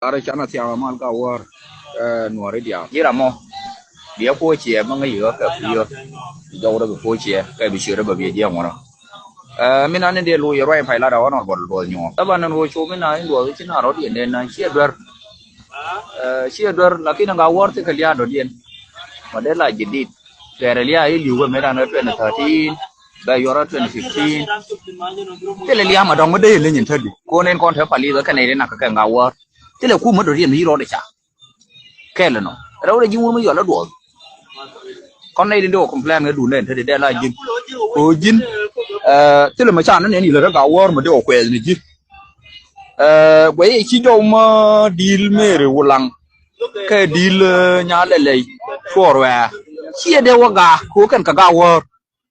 Arăceana seama mal ca or nu are dia. Era mo. Dia poche manga yo ka yo. Jawra be poche ka bi shira ba bi dia ngora. Mina ne de lu yo rai phai la da wa bol bol nyo. Taban nan wo chu mina ndo chi na ro di ne na chi dwar. Chi dwar lakini nga war te kalia do dien. Modela jidit. Terelia ili wo mera na 2013 ba yora 2015. Terelia ma dong ma de le nyin thadi. Ko nen kon the pali ga kanai na ka nga war. Tele ku mo do dien hi ro de cha. Kele no. Ro de jimu mo yo la do. Con này đến độ complain cái đủ lên thế để là jin. Jin tức là mà cha nó này là gạo war mà độ quẹt này chứ. Vậy chỉ đâu mà deal mê rồi lăng. Cái deal nhà lệ for wa. Chỉ để wa ga ko kan ka gạo war.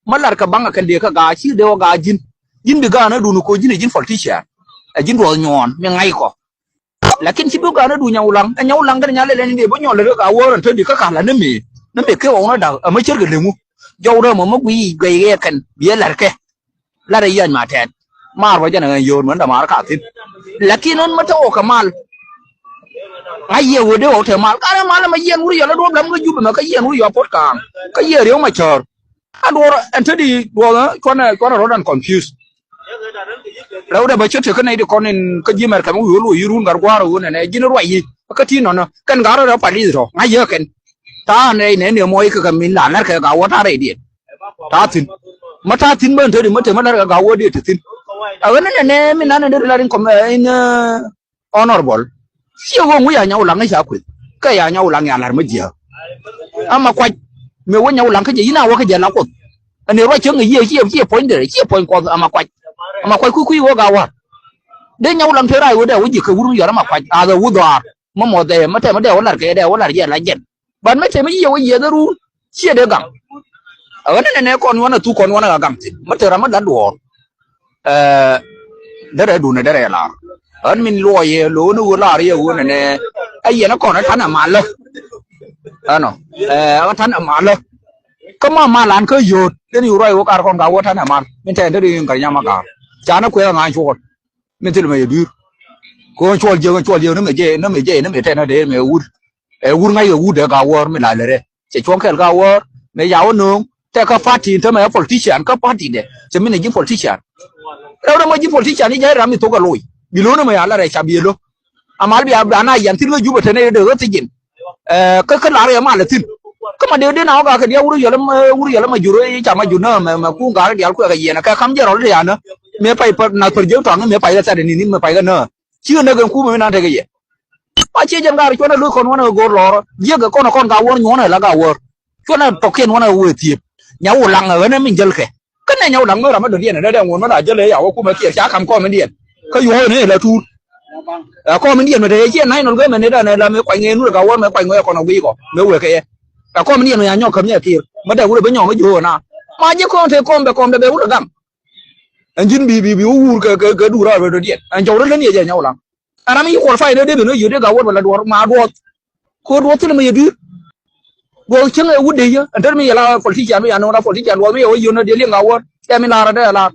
Mà là cái băng kan dia ka ga chỉ để wa ga jin. Jin de ga nó đủ ko jin jin politician. Jin do nyon me ngai ko. Lakin chỉ ga nó đủ nhau lăng cái nhà lệ này bo nyon là gạo war thôi đi ka ka là nó mì. Nó bị cái ông nó đào ở mấy chiếc cái lưng dâu đó mà mất quý gây ghê cần bía là cái là đây dân mà thẹn mà vào cho nên dồn vẫn là mà cả thịt là khi nó mất thấu cả mal ai nhiều người đều thể mal cái mal là mà dân người nó đốt lắm cái giúp mà cái dân người vào post càng cái gì đều mà chờ anh đua anh thấy đi đua đó con này nó đang confused đâu đây bây giờ cái này thì con nên cái gì mà cái món lùi run gar qua rồi này gì nó loại gì cái thi nó cái gà đó phải đi rồi ngay giờ cái ta này ne ne moi ka min la nar ka ga wata rai dia ta tin mata tin ban to di mata mana ga wo dia tin a wannan ne min nan da larin kom in honorable shi wo mu ya nyau lang sha ku ka ya nyau lang ya lar ma jiya amma kwa me wo nyau lang ka ji ina wo ka je la ko ne ro chang yi ji point de ji point ko amma kwa ku wo ga wa de nyau lang the rai wo da wo ji ka wuru ya ma kwa a da wo da ma mo de mata ma de wo lar ka de wo lar ya la jen ban mấy mấy nhiều gì đó luôn chia để gặm ở đây này con nó tu con nó là gặm thì mất thời mất đã đùa đó là đùa này đó là ở mình lùi lúa nó là đi uống này ai giờ nó còn nó thắn ở màn luôn nó thắn ở màn luôn có mà làm cái dột cái nhiều rồi có con gạo thắn ở màn mình thấy nó đi cả nhà mà cả cha nó quên ngay chuột mình thấy là mày đưa con chuột nhiều nó mày thấy nó để mày uống uống ngay uống để gạo war mình lạiเลยจะช่วงแค่กาวwarไม่ยาวนึงแต่ก็partyทำไม politician ก็ party เด้จะไม่ได้ยิง politician เราไม่ยิง politician นี่จะให้เราไม่ตกกันเลยบิโลนไม่อะไรชาบิโลอามาบิอาบานายันที่เราอยู่ประเทศนี้เด้อก็จะยินก็ขึ้นหลังเลยมาเลยทิ้งก็มาเดี๋ยวน้าก็เดี๋ยวรู้อยู่แล้วมาอยู่เลยจะมาอยู่เนอะมากู้การเดี๋ยวกู้กันเย็นนะแค่คำเดียวเราเลยนะไม่ไปนัดเปิดเยอะจังไม่ไปแล้วแต่เดี๋ยวนี้ไม่ไปกันเนอะชื่อเนอะกันกู้ไม่นานเท่าไหร่pa che jam gar chona lu kon wona go lor ye ga kon ga won nyona la ga wor chona to ken wona wo ti nyau lang ở nó mình jel ke cái này nyau lang nó được điện ở đây won nó jel ya ku ma ti cha kam ko men điện ka yo ne la tu ko men điện mà thế che này nó cái men này là me quay nghe nu ga won me quay nghe con nó bi ko me we ke ko men điện ya nyo kam ya ti ma da wo be nyo ma jo na ma je ko te kom be wo gam anjin bi wo ke du ra be điện an jo le ne je nyau lang ana mi ko fay de no yude ga won wala do ma do ko do tin mi yude do chen e wude ya antar mi la politician mi ano la politician do mi o yuno de li ga won ya mi la ra de la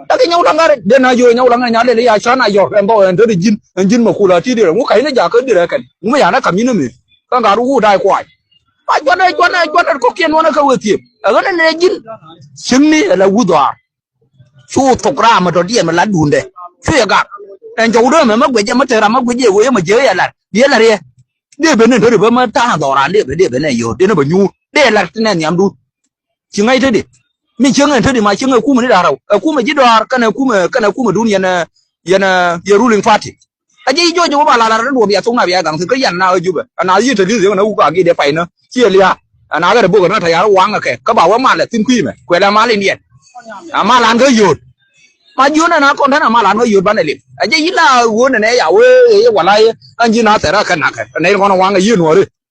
ta ke nyau ngare de na yo nyau ngare nya le ya cha na yo en bo en de jin ma kula ti de mu kai na ja ka de kan mu ya na kam ni mi ka ga ru dai kwai pa jona ko ken wona ka wati ga na ne jin chen ni la wudo chu tokra ma do di ma la dunde chu ya ga en chỗ đó mà mất quỷ cho mất thời mất quỷ gì quỷ mà chơi là biết là đi bên này thôi được mà ta đỏ ra đi bên này nhiều đi nó bao nhiêu đi là cái này nhắm đu chỉ ngay thế đi mình chưa ngay thế đi mà chưa ngay cú mình đi đào đâu cú mình chỉ đào cái này cú mà đu yên ruling party cái gì cho bà là nó đùa bịa xuống nào bịa thằng thứ cái dàn nào chứ vậy nào gì thì đi nó u cả kia để phải nó chia lia nào cái bộ nó thầy nó quăng à kệ các bảoว่ามาlà tin quy mà quẹt là má lên điện má làm cái gì màยูนะคนท่านมาหลานก็อยู่บ้านไหนเลยไอ้ยี่น่าวัวเนี่ยอย่าเว้ยว่าไรอันยี่น่าแต่ละขนาดไหนคนวางก็ยืนหัวเลย